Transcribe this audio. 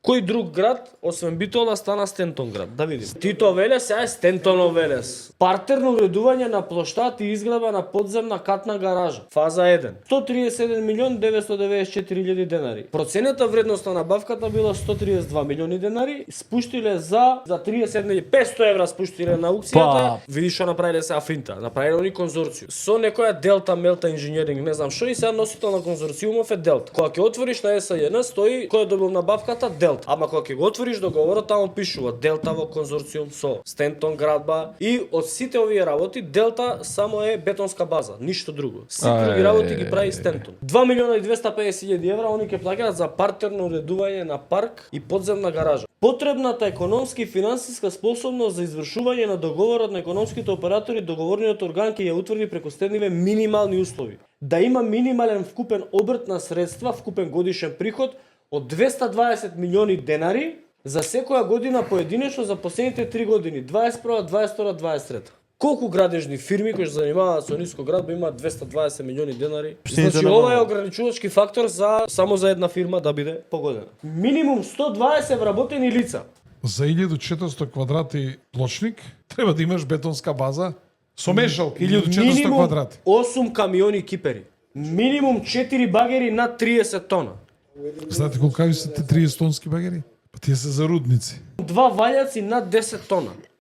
Кој друг град, освен Битола, стана Стентон град? Да видим. Тито Велес, сега е Стентоно Велес. Партерно уредување на плоштад и изградба подземна катна гаража. Фаза 1. 137 милион 994 илјади денари. Проценета вредност на набавката била 132 милиони денари. Спуштиле за 37 500 евра спуштиле на аукцијата. Види што направиле сега финта. Направиле они конзорциум. Со некоја Делта Мелта инженеринг, не знам што, и сега носител на конзорциумов е Делта. Кога ќе отвориш на СЈН стои кој е добил набавката Делта. Ама кога ќе го отвориш договорот, таму пишува Делта во конзорциум со Стентон градба, и од сите овие работи Делта само е бетонска база, ништо друго. Сите други работи ги прави Стентон. 2 милиона и 250 илјади евра они ќе плаќаат за партерно уредување на парк и подземна гаража. Потребната економски и финансиска способност за извршување на договорот на економските оператори, договорниот орган ќе ја утврди преку следниве минимални услови: да има минимален вкупен обрт на средства, вкупен годишен приход од 220 милиони денари за секоја година поединечно за последните 3 години, 21, 22, 23. Колку градежни фирми кои се занимаваат со ниско градба имаат 220 милиони денари? Значи ова е ограничувачки фактор за само за една фирма да биде погодена. Минимум 120 вработени лица. За 1400 квадрати плочник треба да имаш бетонска база со мешалка, 1400 квадрати. 8 камиони кипери. Минимум 4 багери над 30 тона. Знаете колку се те 30 тонски багери? Па тие се за рудници. 2 ваљаци над 10 тона.